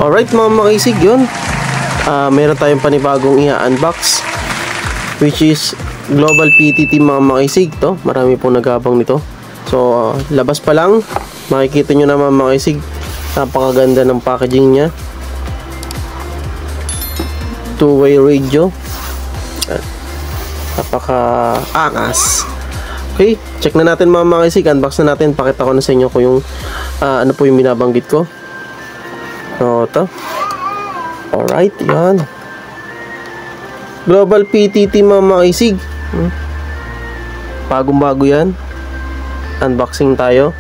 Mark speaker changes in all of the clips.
Speaker 1: Alright mga makisig, yun. Meron tayong panibagong i-unbox, which is Global PTT mga makisig to. Marami pong nagabang nito. So labas pa lang, makikita nyo naman mga makisig, napakaganda ng packaging nya. Two-way radio, napaka-angas. Okay, check na natin mga makisig. Unbox na natin, pakita ko na sa inyo kung yung ano po yung binabanggit ko. So ito, alright, yan Global PTT mga makisig. Bagong bago yan. Unboxing tayo.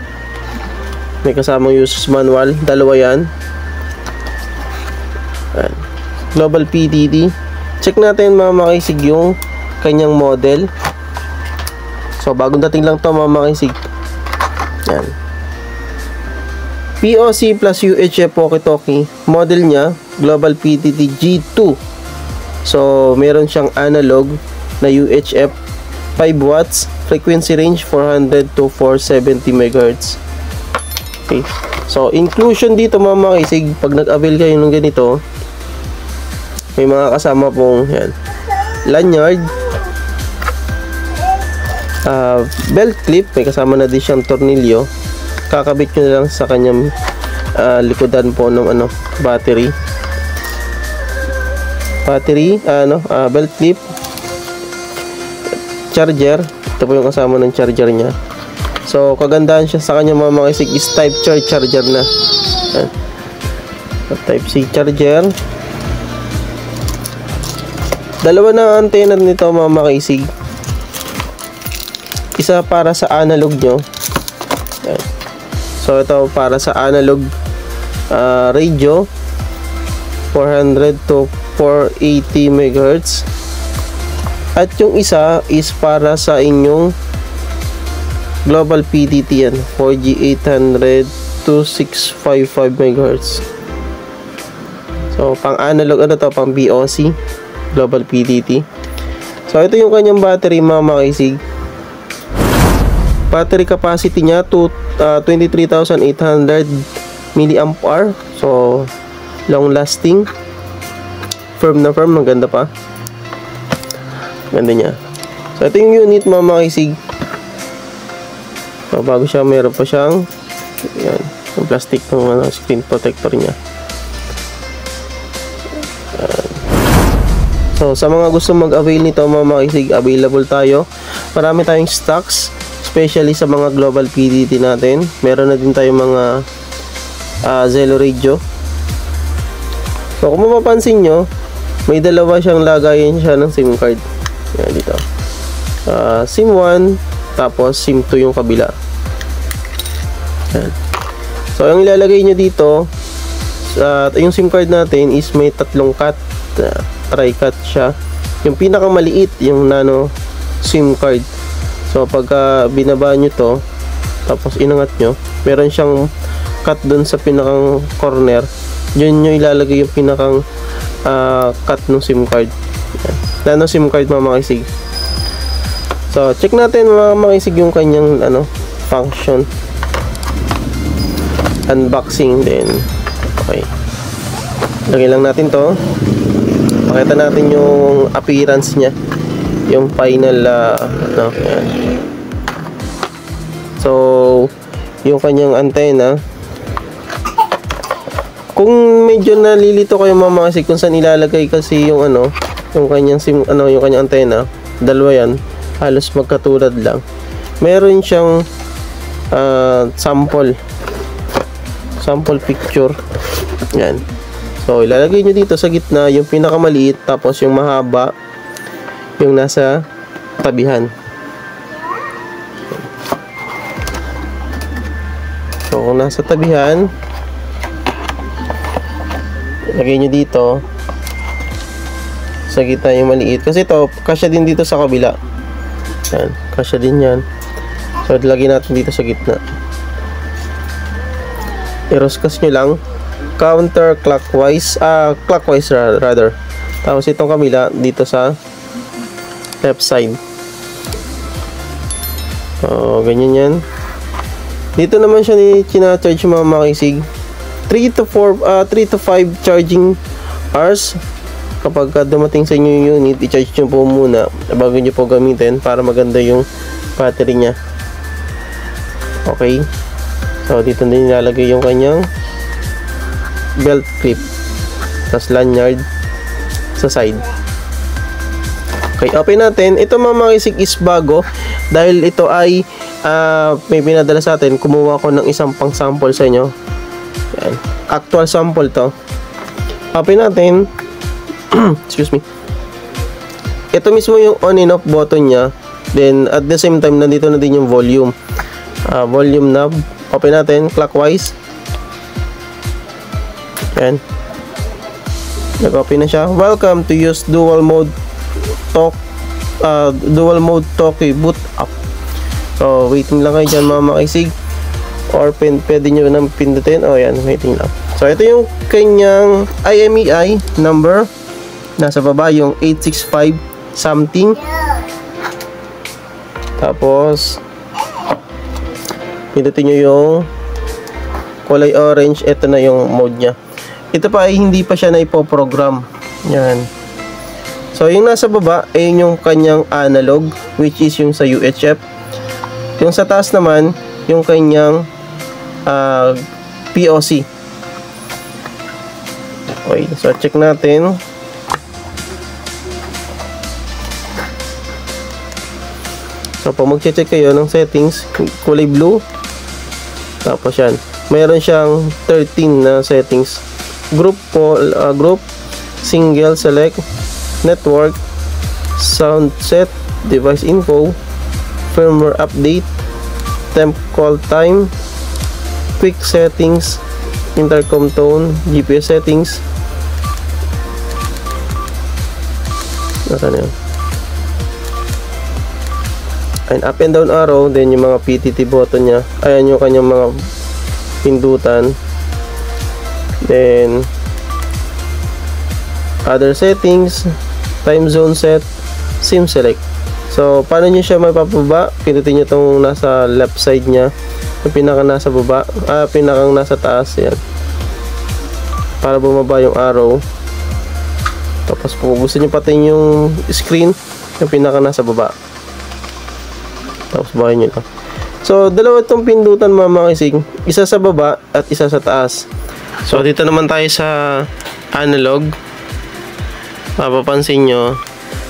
Speaker 1: May kasamang user's manual, dalawa yan. Ayan. Global PTT. Check natin mga makisig yung kanyang model. So bagong dating lang to mga makisig. Yan, POC plus UHF walkie-talkie. Model nya Global PTT G2. So meron siyang analog na UHF, 5 watts, frequency range 400 to 470 MHz. Okay, so inclusion dito mga makisig, pag nag-avail kayo ng ganito, may mga kasama pong yan, lanyard, belt clip, may kasama na din siyang tornilyo. Kakabit nyo na lang sa kanyang likodan po ng battery, belt clip, charger. Ito po yung kasama ng charger nya. So kagandahan siya sa kanya mga makisig is type C charger na. Type C charger. Dalawa na antenna nito mga makisig. Isa para sa analog nyo. So ito para sa analog radio, 400 to 480 MHz. At yung isa is para sa inyong Global PTT yan, 4G 800 to 655 MHz. So pang analog, pang BOC, Global PTT. So ito yung kanyang battery mga makisig. Battery capacity niya to 23,800 mAh. So long lasting, firm na firm, maganda pa, ganda niya. So ito yung unit mga makisig. So bago siya, meron pa siyang yan, yung plastic ng screen protector niya. So sa mga gusto mag-avail nito mga makisig, available tayo. Marami tayong stocks, especially sa mga Global PTT natin. Meron na din tayong mga Zello radio. So kung mapapansin nyo, may dalawa siyang lagayan siya ng SIM card. Yan dito, SIM 1, tapos SIM 2 yung kabila. Yan. So yung ilalagay nyo dito, yung SIM card natin is may tatlong cut, tri-cut siya. Yung pinakamaliit, yung nano SIM card. So pagka binaba nyo to, tapos inangat nyo, meron siyang cut dun sa pinakang corner. Yun nyo ilalagay yung pinakang cut ng SIM card. Yan. Nano SIM card mga makisig. So check natin mga makisig yung kanyang function. Unboxing din. Okay, lagay lang natin to. Pakita natin yung appearance nya, yung final yan. So yung kanyang antenna, kung medyo nalilito kayo mga makisig kung saan ilalagay kasi yung yung kanyang SIM, yung kanyang antenna, dalawa yan, halos magkatulad lang. Meron siyang sample picture. Yan. So ilalagay nyo dito sa gitna yung pinakamaliit, tapos yung mahaba yung nasa tabihan. So kung nasa tabihan, ilagay nyo dito sa gitna yung maliit, kasi ito kasya din dito sa kabila. Yan, kasya din yan. So ilagay natin dito sa gitna. I-roscas nyo lang counterclockwise, clockwise rather. Tapos itong kabila dito sa left side. So ganyan yan. Dito naman siya ni china-charge mga makisig. 3 to 5 charging hours. Kapag dumating sa inyo yung unit, i-charge nyo po muna bago nyo po gamitin para maganda yung battery nya. Okay, so dito din nilalagay yung kanyang belt clip, tas lanyard sa side. Okay, open natin. Ito mga makisig is bago dahil ito ay may pinadala sa atin. Kumuha ko ng isang pang sample sa inyo. Yan. Actual sample to. Open natin. Excuse me. Ito mismo yung on and off button nya. Then at the same time nandito na din yung volume. Volume knob. Open natin clockwise. Yan. Nag-open na siya. Welcome to use dual mode Toki boot up. So waiting lang kayo dyan mga makisig, or pwede nyo nang pindutin. O yan, waiting lang. So ito yung kanyang IMEI number, nasa baba yung 865 something. Tapos pindutin nyo yung kulay orange. Ito na yung mode nya. Ito pa ay hindi pa siya na ipoprogram. Yan. So yung nasa baba ay yung kanyang analog, which is yung sa UHF. Yung sa taas naman yung kanyang POC. Okay, so check natin. So pag mag-check kayo ng settings, kulay blue. Tapos yan, mayroon siyang 13 na settings. Group, single, select, network, sound set, device info, firmware update, temp call time, quick settings, intercom tone, GPS settings. Nasaan yun? And up and down arrow, then yung mga PTT button nya. Ayan yung kanyang mga pindutan. Then other settings, time zone set, SIM select. So paano nyo siya mapapaba? Pindutin nyo itong nasa left side nya, yung pinaka nasa baba, pinakang nasa taas, yan, para bumaba yung arrow. Tapos kung gusto nyo patayin yung screen, yung pinaka nasa baba, tapos bahay nyo lang. So dalawa itong pindutan mga makisig, isa sa baba at isa sa taas. So dito naman tayo sa analog. Mapapansin nyo,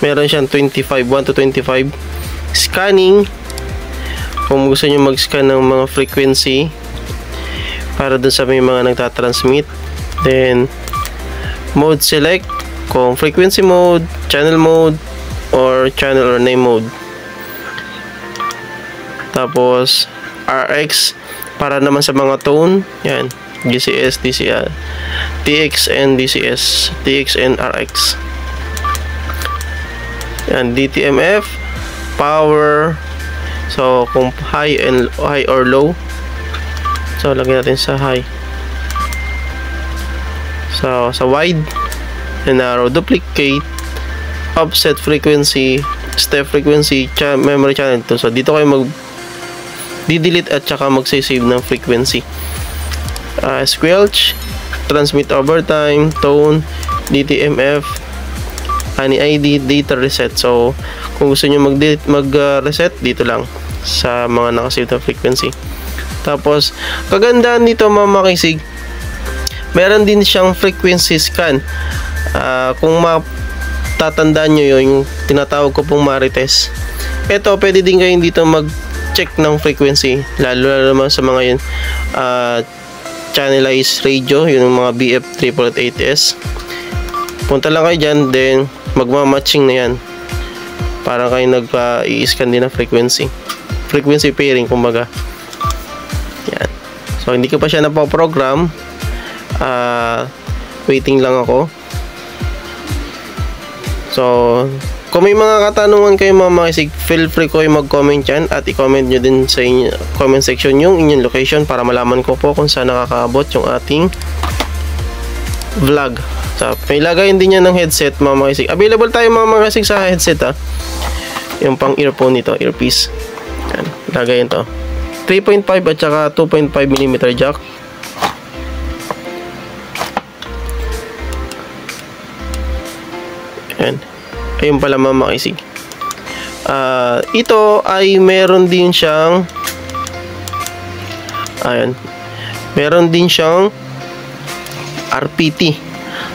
Speaker 1: meron siyang 1 to 25 scanning. Kung gusto nyo mag-scan ng mga frequency para dun sa may mga nagtatransmit. Then mode select, kung frequency mode, channel mode, or channel or name mode. Tapos RX para naman sa mga tone. Yan, DCS, DCR, TX and DCS, TX and RX. Yan, DTMF, power. So kung high or low, so lagyan natin sa high. So sa wide and narrow, duplicate, offset frequency, step frequency, memory channel to. So dito kayo di-delete at saka mag-save ng frequency. Squelch, transmit over time, tone, DTMF, any ID, data reset. So kung gusto nyo mag-reset, dito lang sa mga nakasave na frequency. Tapos kagandahan dito mga makisig, meron din siyang frequency scan. Kung matatandaan nyo yung tinatawag ko pong Marites, ito pwede din kayo dito mag-check ng frequency, lalo naman sa mga yun channelized radio, yung mga BF888S. Punta lang kayo dyan, then magmamatching na yan, para kayo nag-i-scan din na frequency pairing kumbaga. Yan. So hindi ko pa siya napaprogram, waiting lang ako. So kung may mga katanungan kayo mga makisig, feel free ko yung mag-comment yan, at i-comment nyo din sa comment section yung inyong location para malaman ko po kung saan nakakaabot yung ating vlog. So may lagayin din yan ng headset mga makisig. Available tayo mga makisig sa headset yung pang earphone nito, earpiece. Yan, lagayin to 3.5 at saka 2.5mm jack. Ayan. Ayun pala mga makisig. Ito ay meron din siyang meron din siyang RPT.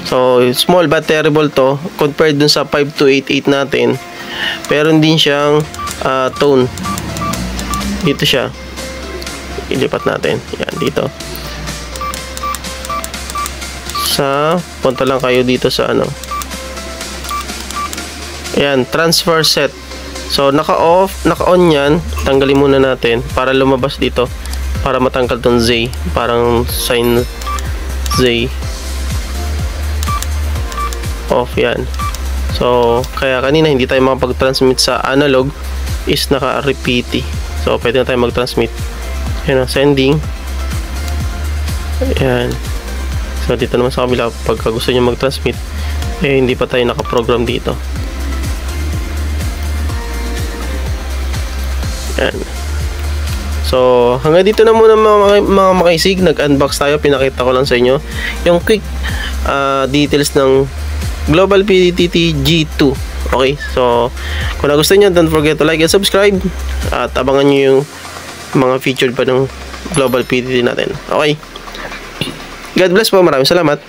Speaker 1: So, small but terrible to compared dun sa 5288 natin. Meron din siyang tone. Dito siya. Ilipat natin. Yan, dito. Punta lang kayo dito sa Ayan, transfer set. So, naka-on yan. Tanggalin muna natin para lumabas dito. Para matanggal tong Z. Parang sign Z. Off yan. So, kaya kanina hindi tayo makapag-transmit sa analog is naka-repeat. So, pwede na tayo mag-transmit. Ayan, sending. Ayan. So, dito naman sa kabila, pagka gusto nyo mag-transmit, hindi pa tayo naka-program dito. Ayan. So, hanggang dito na muna mga makisig. Nag-unbox tayo. Pinakita ko lang sa inyo yung quick details ng Global PDT G2. Okay? So, kung nagustuhan nyo, don't forget to like and subscribe. At abangan nyo yung mga featured pa ng Global PDT natin. Okay? God bless po. Maraming salamat.